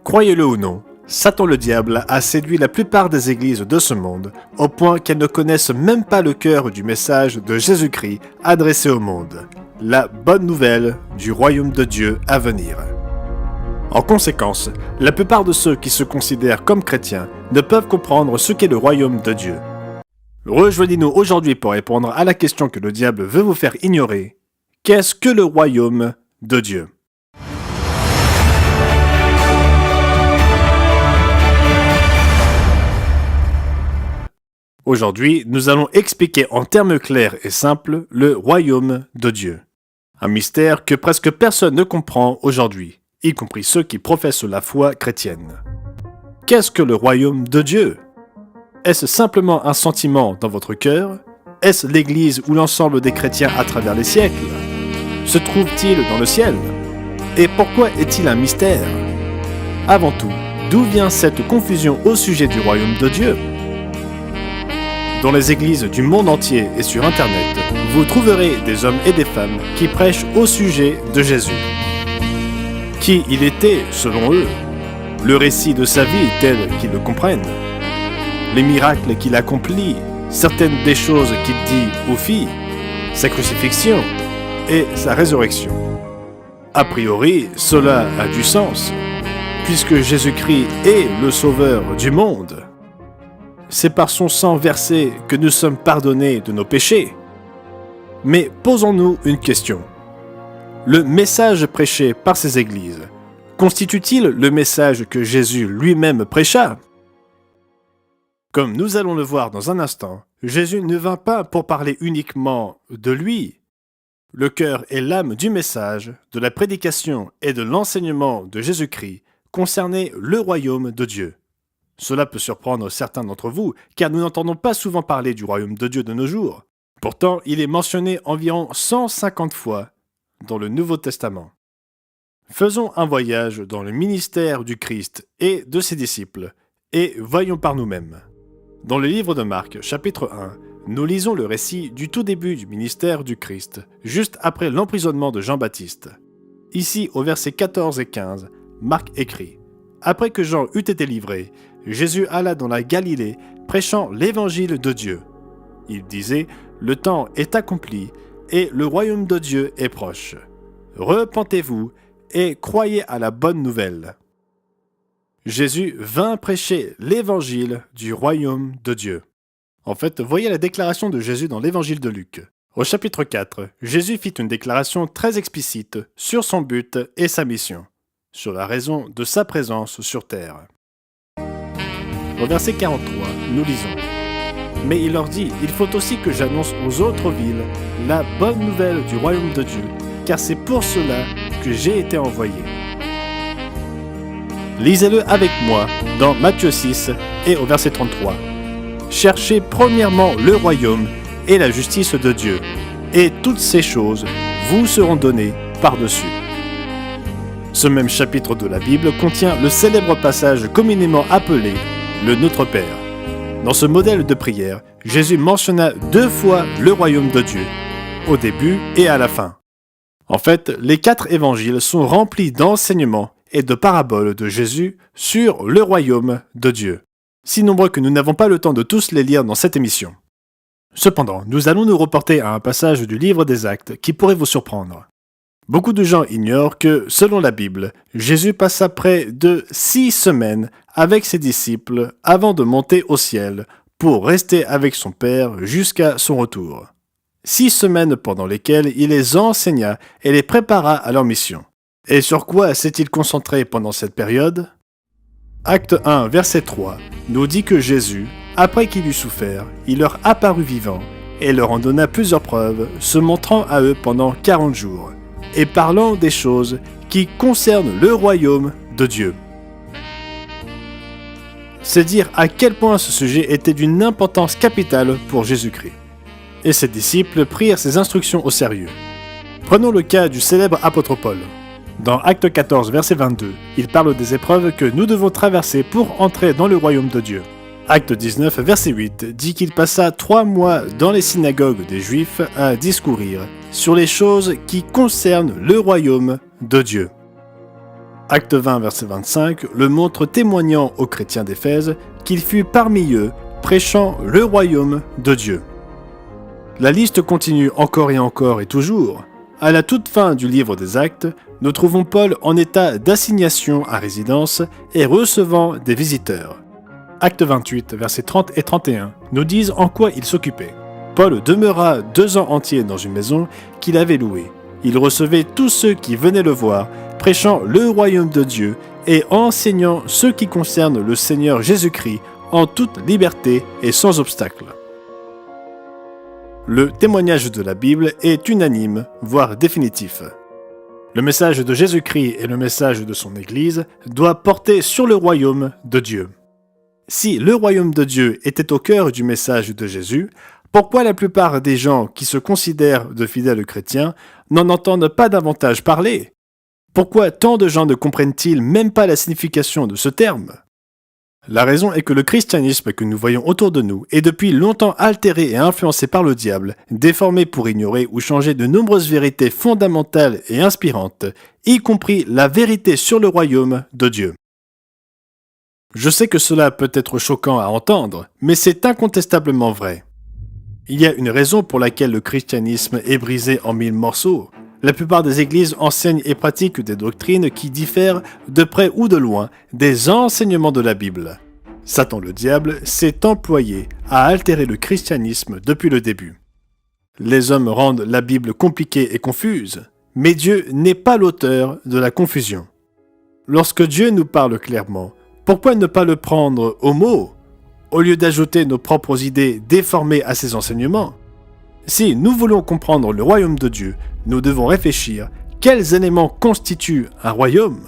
Croyez-le ou non, Satan le diable a séduit la plupart des églises de ce monde, au point qu'elles ne connaissent même pas le cœur du message de Jésus-Christ adressé au monde, la bonne nouvelle du royaume de Dieu à venir. En conséquence, la plupart de ceux qui se considèrent comme chrétiens ne peuvent comprendre ce qu'est le royaume de Dieu. Rejoignez-nous aujourd'hui pour répondre à la question que le diable veut vous faire ignorer. Qu'est-ce que le royaume de Dieu ? Aujourd'hui, nous allons expliquer en termes clairs et simples le royaume de Dieu. Un mystère que presque personne ne comprend aujourd'hui, y compris ceux qui professent la foi chrétienne. Qu'est-ce que le royaume de Dieu ? Est-ce simplement un sentiment dans votre cœur ? Est-ce l'Église ou l'ensemble des chrétiens à travers les siècles ? Se trouve-t-il dans le ciel ? Et pourquoi est-il un mystère ? Avant tout, d'où vient cette confusion au sujet du royaume de Dieu ? Dans les églises du monde entier et sur Internet, vous trouverez des hommes et des femmes qui prêchent au sujet de Jésus. Qui il était, selon eux, le récit de sa vie tel qu'ils le comprennent, les miracles qu'il accomplit, certaines des choses qu'il dit ou fit, sa crucifixion et sa résurrection. A priori, cela a du sens, puisque Jésus-Christ est le sauveur du monde. C'est par son sang versé que nous sommes pardonnés de nos péchés. Mais posons-nous une question. Le message prêché par ces églises constitue-t-il le message que Jésus lui-même prêcha ? Comme nous allons le voir dans un instant, Jésus ne vint pas pour parler uniquement de lui. Le cœur et l'âme du message, de la prédication et de l'enseignement de Jésus-Christ concernaient le royaume de Dieu. Cela peut surprendre certains d'entre vous, car nous n'entendons pas souvent parler du royaume de Dieu de nos jours. Pourtant, il est mentionné environ 150 fois dans le Nouveau Testament. Faisons un voyage dans le ministère du Christ et de ses disciples, et voyons par nous-mêmes. Dans le livre de Marc, chapitre 1, nous lisons le récit du tout début du ministère du Christ, juste après l'emprisonnement de Jean-Baptiste. Ici, au versets 14 et 15, Marc écrit « Après que Jean eut été livré, Jésus alla dans la Galilée, prêchant l'évangile de Dieu. Il disait « Le temps est accompli, et le royaume de Dieu est proche. Repentez-vous et croyez à la bonne nouvelle. » Jésus vint prêcher l'évangile du royaume de Dieu. En fait, voyez la déclaration de Jésus dans l'évangile de Luc. Au chapitre 4, Jésus fit une déclaration très explicite sur son but et sa mission, sur la raison de sa présence sur terre. Au verset 43, nous lisons « Mais il leur dit, il faut aussi que j'annonce aux autres villes la bonne nouvelle du royaume de Dieu, car c'est pour cela que j'ai été envoyé. » Lisez-le avec moi dans Matthieu 6 et au verset 33. « Cherchez premièrement le royaume et la justice de Dieu, et toutes ces choses vous seront données par-dessus. » Ce même chapitre de la Bible contient le célèbre passage communément appelé le Notre Père. Dans ce modèle de prière, Jésus mentionna 2 fois le royaume de Dieu, au début et à la fin. En fait, les 4 évangiles sont remplis d'enseignements et de paraboles de Jésus sur le royaume de Dieu, si nombreux que nous n'avons pas le temps de tous les lire dans cette émission. Cependant, nous allons nous reporter à un passage du livre des Actes qui pourrait vous surprendre. Beaucoup de gens ignorent que, selon la Bible, Jésus passa près de 6 semaines avec ses disciples avant de monter au ciel pour rester avec son Père jusqu'à son retour. 6 semaines pendant lesquelles il les enseigna et les prépara à leur mission. Et sur quoi s'est-il concentré pendant cette période ? Acte 1, verset 3, nous dit que Jésus, après qu'il eut souffert, il leur apparut vivant et leur en donna plusieurs preuves, se montrant à eux pendant 40 jours. Et parlant des choses qui concernent le royaume de Dieu. C'est dire à quel point ce sujet était d'une importance capitale pour Jésus-Christ. Et ses disciples prirent ses instructions au sérieux. Prenons le cas du célèbre apôtre Paul. Dans Acte 14, verset 22, il parle des épreuves que nous devons traverser pour entrer dans le royaume de Dieu. Acte 19, verset 8, dit qu'il passa 3 mois dans les synagogues des Juifs à discourir sur les choses qui concernent le royaume de Dieu. Acte 20, verset 25, le montre témoignant aux chrétiens d'Éphèse qu'il fut parmi eux, prêchant le royaume de Dieu. La liste continue encore et toujours. À la toute fin du livre des Actes, nous trouvons Paul en état d'assignation à résidence et recevant des visiteurs. Acte 28, versets 30 et 31, nous disent en quoi il s'occupait. Paul demeura 2 ans entiers dans une maison qu'il avait louée. Il recevait tous ceux qui venaient le voir, prêchant le royaume de Dieu et enseignant ce qui concerne le Seigneur Jésus-Christ en toute liberté et sans obstacle. Le témoignage de la Bible est unanime, voire définitif. Le message de Jésus-Christ et le message de son Église doit porter sur le royaume de Dieu. Si le royaume de Dieu était au cœur du message de Jésus, pourquoi la plupart des gens qui se considèrent de fidèles chrétiens n'en entendent pas davantage parler? Pourquoi tant de gens ne comprennent-ils même pas la signification de ce terme? La raison est que le christianisme que nous voyons autour de nous est depuis longtemps altéré et influencé par le diable, déformé pour ignorer ou changer de nombreuses vérités fondamentales et inspirantes, y compris la vérité sur le royaume de Dieu. Je sais que cela peut être choquant à entendre, mais c'est incontestablement vrai. Il y a une raison pour laquelle le christianisme est brisé en 1000 morceaux. La plupart des églises enseignent et pratiquent des doctrines qui diffèrent, de près ou de loin, des enseignements de la Bible. Satan le diable s'est employé à altérer le christianisme depuis le début. Les hommes rendent la Bible compliquée et confuse, mais Dieu n'est pas l'auteur de la confusion. Lorsque Dieu nous parle clairement, pourquoi ne pas le prendre au mot, au lieu d'ajouter nos propres idées déformées à ses enseignements? Si nous voulons comprendre le royaume de Dieu, nous devons réfléchir quels éléments constituent un royaume.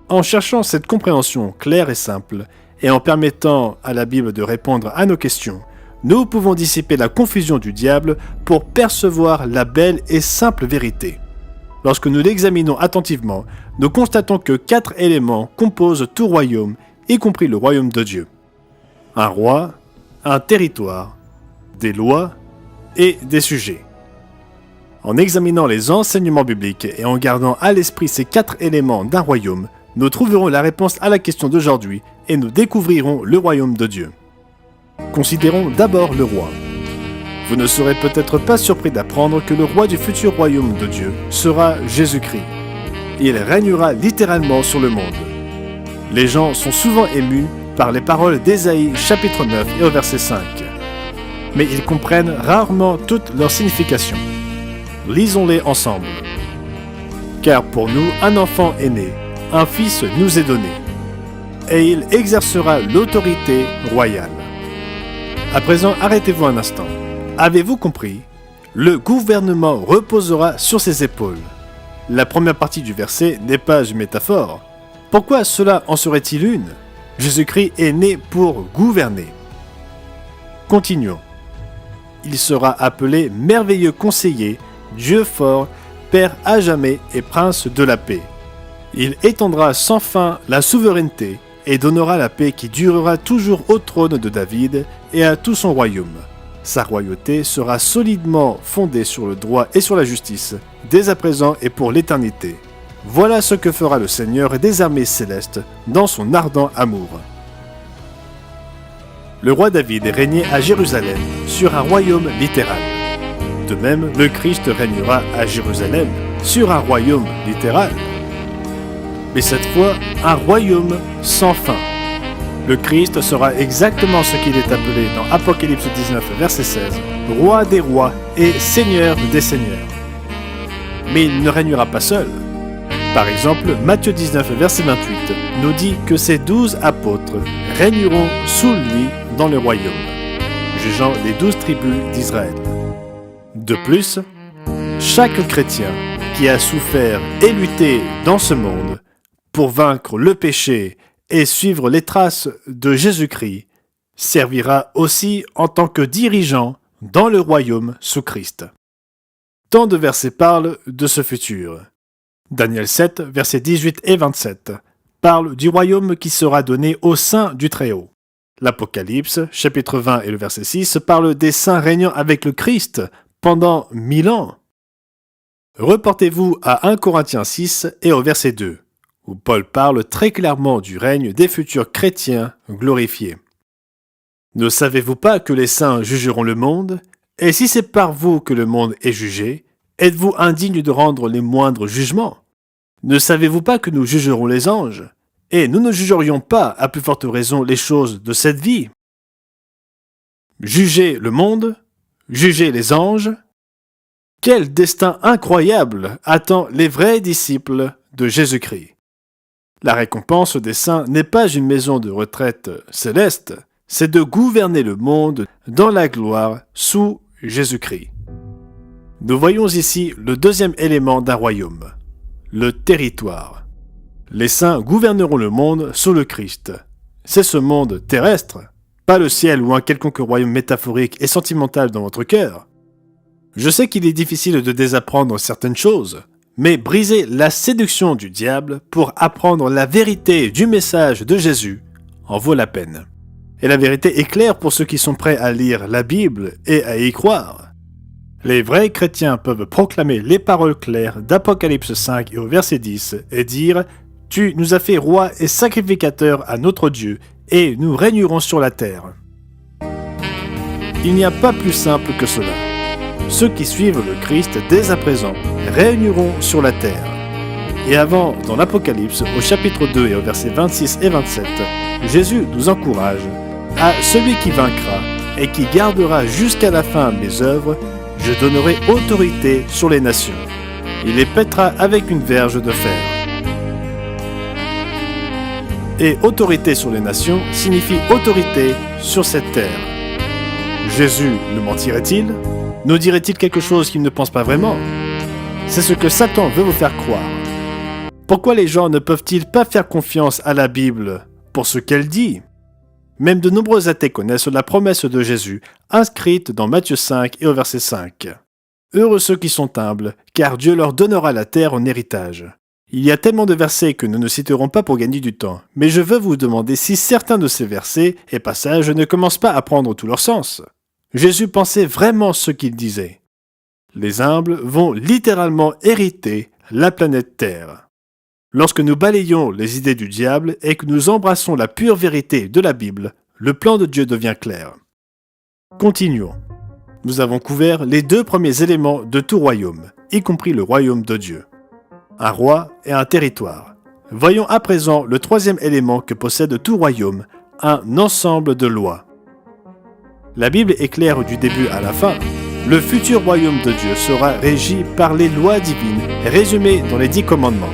En cherchant cette compréhension claire et simple, et en permettant à la Bible de répondre à nos questions, nous pouvons dissiper la confusion du diable pour percevoir la belle et simple vérité. Lorsque nous l'examinons attentivement, nous constatons que 4 éléments composent tout royaume, y compris le royaume de Dieu. Un roi, un territoire, des lois et des sujets. En examinant les enseignements bibliques et en gardant à l'esprit ces 4 éléments d'un royaume, nous trouverons la réponse à la question d'aujourd'hui et nous découvrirons le royaume de Dieu. Considérons d'abord le roi. Vous ne serez peut-être pas surpris d'apprendre que le roi du futur royaume de Dieu sera Jésus-Christ. Il régnera littéralement sur le monde. Les gens sont souvent émus par les paroles d'Ésaïe chapitre 9 et au verset 5. Mais ils comprennent rarement toute leur signification. Lisons-les ensemble. Car pour nous, un enfant est né, un fils nous est donné, et il exercera l'autorité royale. À présent, arrêtez-vous un instant. Avez-vous compris? Le gouvernement reposera sur ses épaules. La première partie du verset n'est pas une métaphore. Pourquoi cela en serait-il une? Jésus-Christ est né pour gouverner. Continuons. Il sera appelé merveilleux conseiller, Dieu fort, Père à jamais et Prince de la paix. Il étendra sans fin la souveraineté et donnera la paix qui durera toujours au trône de David et à tout son royaume. Sa royauté sera solidement fondée sur le droit et sur la justice, dès à présent et pour l'éternité. Voilà ce que fera le Seigneur des armées célestes dans son ardent amour. Le roi David régnait à Jérusalem sur un royaume littéral. De même, le Christ régnera à Jérusalem sur un royaume littéral. Mais cette fois, un royaume sans fin. Le Christ sera exactement ce qu'il est appelé dans Apocalypse 19, verset 16, roi des rois et seigneur des seigneurs. Mais il ne régnera pas seul. Par exemple, Matthieu 19, verset 28, nous dit que ces 12 apôtres régneront sous lui dans le royaume, jugeant les 12 tribus d'Israël. De plus, chaque chrétien qui a souffert et lutté dans ce monde pour vaincre le péché et suivre les traces de Jésus-Christ servira aussi en tant que dirigeant dans le royaume sous Christ. Tant de versets parlent de ce futur. Daniel 7, versets 18 et 27, parle du royaume qui sera donné au sein du Très-Haut. L'Apocalypse, chapitre 20 et le verset 6, parle des saints régnant avec le Christ pendant 1000 ans. Reportez-vous à 1 Corinthiens 6 et au verset 2. où Paul parle très clairement du règne des futurs chrétiens glorifiés. Ne savez-vous pas que les saints jugeront le monde? Et si c'est par vous que le monde est jugé, êtes-vous indigne de rendre les moindres jugements? Ne savez-vous pas que nous jugerons les anges? Et nous ne jugerions pas, à plus forte raison, les choses de cette vie? Juger le monde? Juger les anges? Quel destin incroyable attend les vrais disciples de Jésus-Christ! La récompense des saints n'est pas une maison de retraite céleste, c'est de gouverner le monde dans la gloire sous Jésus-Christ. Nous voyons ici le deuxième élément d'un royaume, le territoire. Les saints gouverneront le monde sous le Christ. C'est ce monde terrestre, pas le ciel ou un quelconque royaume métaphorique et sentimental dans votre cœur. Je sais qu'il est difficile de désapprendre certaines choses, mais briser la séduction du diable pour apprendre la vérité du message de Jésus en vaut la peine. Et la vérité est claire pour ceux qui sont prêts à lire la Bible et à y croire. Les vrais chrétiens peuvent proclamer les paroles claires d'Apocalypse 5 et au verset 10 et dire « Tu nous as fait roi et sacrificateur à notre Dieu, et nous régnerons sur la terre. » Il n'y a pas plus simple que cela. Ceux qui suivent le Christ dès à présent régneront sur la terre. Et avant, dans l'Apocalypse, au chapitre 2 et au verset 26 et 27, Jésus nous encourage « À celui qui vaincra et qui gardera jusqu'à la fin mes œuvres, je donnerai autorité sur les nations. Il les pètera avec une verge de fer. » Et autorité sur les nations signifie autorité sur cette terre. Jésus nous mentirait-il? Nous dirait-il quelque chose qu'il ne pense pas vraiment? C'est ce que Satan veut vous faire croire. Pourquoi les gens ne peuvent-ils pas faire confiance à la Bible pour ce qu'elle dit? Même de nombreux athées connaissent la promesse de Jésus, inscrite dans Matthieu 5 et au verset 5. Heureux ceux qui sont humbles, car Dieu leur donnera la terre en héritage. Il y a tellement de versets que nous ne citerons pas pour gagner du temps, mais je veux vous demander si certains de ces versets et passages ne commencent pas à prendre tout leur sens. Jésus pensait vraiment ce qu'il disait. Les humbles vont littéralement hériter la planète Terre. Lorsque nous balayons les idées du diable et que nous embrassons la pure vérité de la Bible, le plan de Dieu devient clair. Continuons. Nous avons couvert les deux premiers éléments de tout royaume, y compris le royaume de Dieu. Un roi et un territoire. Voyons à présent le troisième élément que possède tout royaume, un ensemble de lois. La Bible est claire du début à la fin. Le futur royaume de Dieu sera régi par les lois divines résumées dans les 10 commandements.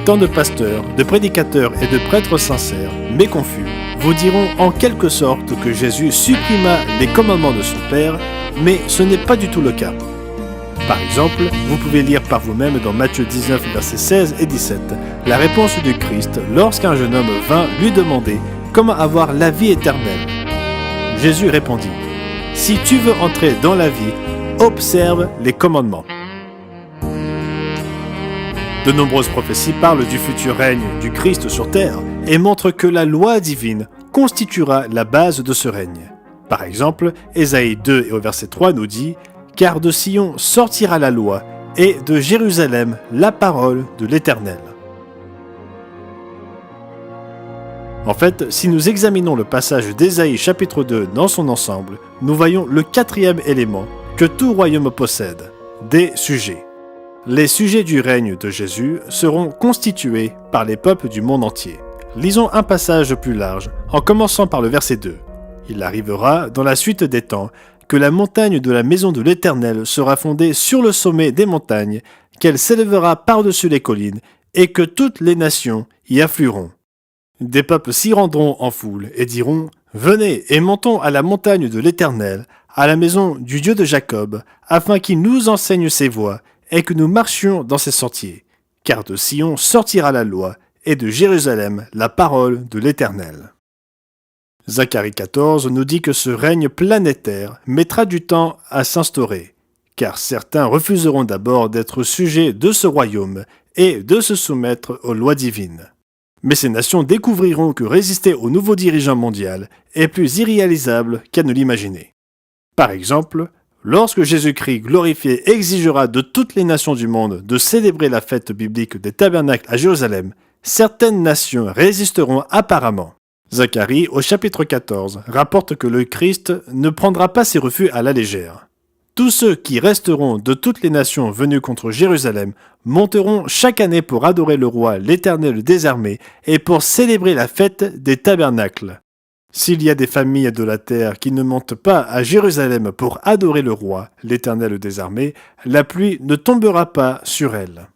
Tant de pasteurs, de prédicateurs et de prêtres sincères, mais confus, vous diront en quelque sorte que Jésus supprima les commandements de son Père, mais ce n'est pas du tout le cas. Par exemple, vous pouvez lire par vous-même dans Matthieu 19, versets 16 et 17, la réponse du Christ lorsqu'un jeune homme vint lui demander comment avoir la vie éternelle. Jésus répondit « Si tu veux entrer dans la vie, observe les commandements. » De nombreuses prophéties parlent du futur règne du Christ sur terre et montrent que la loi divine constituera la base de ce règne. Par exemple, Ésaïe 2 et au verset 3 nous dit « Car de Sion sortira la loi, et de Jérusalem la parole de l'Éternel. » En fait, si nous examinons le passage d'Ésaïe chapitre 2 dans son ensemble, nous voyons le quatrième élément que tout royaume possède, des sujets. Les sujets du règne de Jésus seront constitués par les peuples du monde entier. Lisons un passage plus large, en commençant par le verset 2. Il arrivera, dans la suite des temps, que la montagne de la maison de l'Éternel sera fondée sur le sommet des montagnes, qu'elle s'élèvera par-dessus les collines, et que toutes les nations y afflueront. Des peuples s'y rendront en foule et diront « Venez et montons à la montagne de l'Éternel, à la maison du Dieu de Jacob, afin qu'il nous enseigne ses voies, et que nous marchions dans ses sentiers. Car de Sion sortira la loi, et de Jérusalem la parole de l'Éternel. » Zacharie 14 nous dit que ce règne planétaire mettra du temps à s'instaurer, car certains refuseront d'abord d'être sujets de ce royaume et de se soumettre aux lois divines. Mais ces nations découvriront que résister au nouveau dirigeant mondial est plus irréalisable qu'à ne l'imaginer. Par exemple, lorsque Jésus-Christ glorifié exigera de toutes les nations du monde de célébrer la fête biblique des tabernacles à Jérusalem, certaines nations résisteront apparemment. Zacharie, au chapitre 14, rapporte que le Christ ne prendra pas ses refus à la légère. Tous ceux qui resteront de toutes les nations venues contre Jérusalem monteront chaque année pour adorer le roi, l'Éternel des armées, et pour célébrer la fête des tabernacles. S'il y a des familles de la terre qui ne montent pas à Jérusalem pour adorer le roi, l'Éternel des armées, la pluie ne tombera pas sur elles.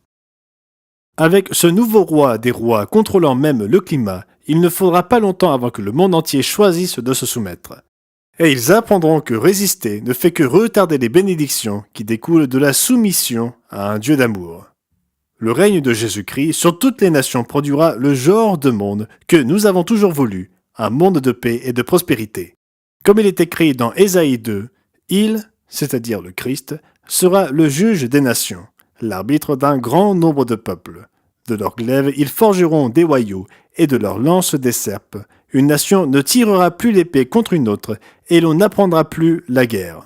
Avec ce nouveau roi des rois contrôlant même le climat, il ne faudra pas longtemps avant que le monde entier choisisse de se soumettre. Et ils apprendront que résister ne fait que retarder les bénédictions qui découlent de la soumission à un Dieu d'amour. Le règne de Jésus-Christ sur toutes les nations produira le genre de monde que nous avons toujours voulu, un monde de paix et de prospérité. Comme il est écrit dans Ésaïe 2, il, c'est-à-dire le Christ, sera le juge des nations, l'arbitre d'un grand nombre de peuples. De leurs glaives, ils forgeront des hoyaux, et de leurs lances des serpes. Une nation ne tirera plus l'épée contre une autre, et l'on n'apprendra plus la guerre.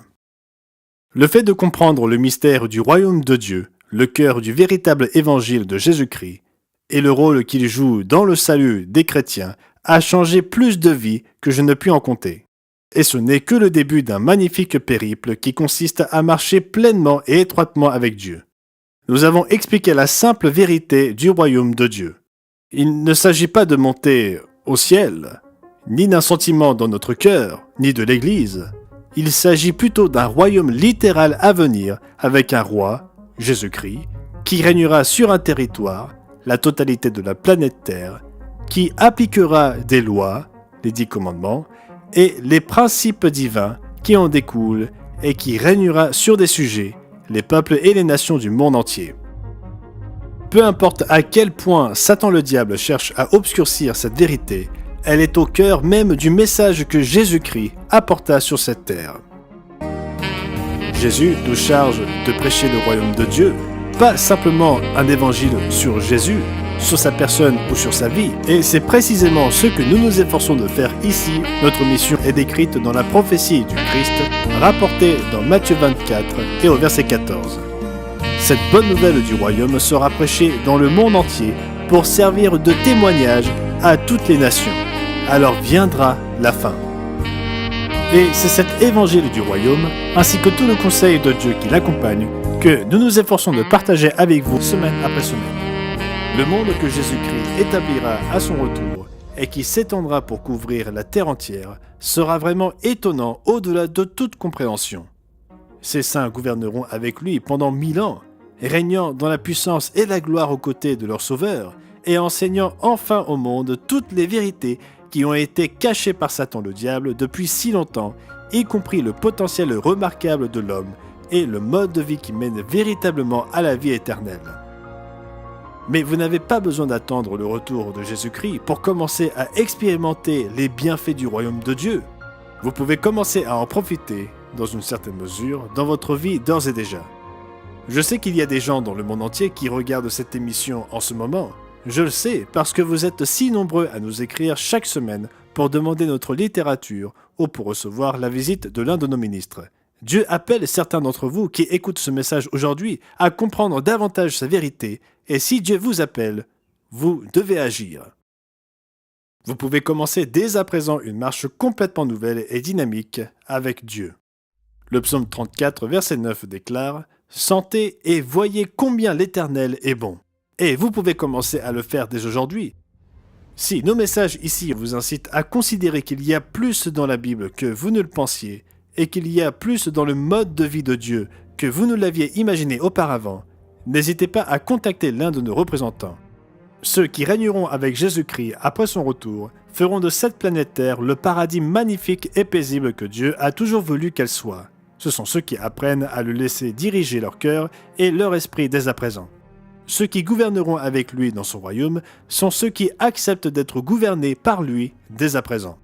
Le fait de comprendre le mystère du royaume de Dieu, le cœur du véritable évangile de Jésus-Christ, et le rôle qu'il joue dans le salut des chrétiens, a changé plus de vies que je ne puis en compter. Et ce n'est que le début d'un magnifique périple qui consiste à marcher pleinement et étroitement avec Dieu. Nous avons expliqué la simple vérité du royaume de Dieu. Il ne s'agit pas de monter au ciel, ni d'un sentiment dans notre cœur, ni de l'Église. Il s'agit plutôt d'un royaume littéral à venir avec un roi, Jésus-Christ, qui régnera sur un territoire, la totalité de la planète Terre, qui appliquera des lois, les 10 commandements, et les principes divins qui en découlent et qui régnera sur des sujets, les peuples et les nations du monde entier. Peu importe à quel point Satan le diable cherche à obscurcir cette vérité, elle est au cœur même du message que Jésus-Christ apporta sur cette terre. Jésus nous charge de prêcher le royaume de Dieu, pas simplement un évangile sur Jésus, sur sa personne ou sur sa vie, et c'est précisément ce que nous nous efforçons de faire ici. Notre mission est décrite dans la prophétie du Christ, rapportée dans Matthieu 24 et au verset 14. Cette bonne nouvelle du royaume sera prêchée dans le monde entier pour servir de témoignage à toutes les nations. Alors viendra la fin. Et c'est cet évangile du royaume, ainsi que tout le conseil de Dieu qui l'accompagne, que nous nous efforçons de partager avec vous semaine après semaine. Le monde que Jésus-Christ établira à son retour et qui s'étendra pour couvrir la terre entière sera vraiment étonnant au-delà de toute compréhension. Ces saints gouverneront avec lui pendant 1000 ans, régnant dans la puissance et la gloire aux côtés de leur Sauveur et enseignant enfin au monde toutes les vérités qui ont été cachées par Satan le diable depuis si longtemps, y compris le potentiel remarquable de l'homme et le mode de vie qui mène véritablement à la vie éternelle. Mais vous n'avez pas besoin d'attendre le retour de Jésus-Christ pour commencer à expérimenter les bienfaits du royaume de Dieu. Vous pouvez commencer à en profiter, dans une certaine mesure, dans votre vie d'ores et déjà. Je sais qu'il y a des gens dans le monde entier qui regardent cette émission en ce moment. Je le sais parce que vous êtes si nombreux à nous écrire chaque semaine pour demander notre littérature ou pour recevoir la visite de l'un de nos ministres. Dieu appelle certains d'entre vous qui écoutent ce message aujourd'hui à comprendre davantage sa vérité, et si Dieu vous appelle, vous devez agir. Vous pouvez commencer dès à présent une marche complètement nouvelle et dynamique avec Dieu. Le psaume 34, verset 9 déclare « Sentez et voyez combien l'Éternel est bon ». Et vous pouvez commencer à le faire dès aujourd'hui. Si nos messages ici vous incitent à considérer qu'il y a plus dans la Bible que vous ne le pensiez, et qu'il y a plus dans le mode de vie de Dieu que vous ne l'aviez imaginé auparavant, n'hésitez pas à contacter l'un de nos représentants. Ceux qui régneront avec Jésus-Christ après son retour feront de cette planète Terre le paradis magnifique et paisible que Dieu a toujours voulu qu'elle soit. Ce sont ceux qui apprennent à le laisser diriger leur cœur et leur esprit dès à présent. Ceux qui gouverneront avec lui dans son royaume sont ceux qui acceptent d'être gouvernés par lui dès à présent.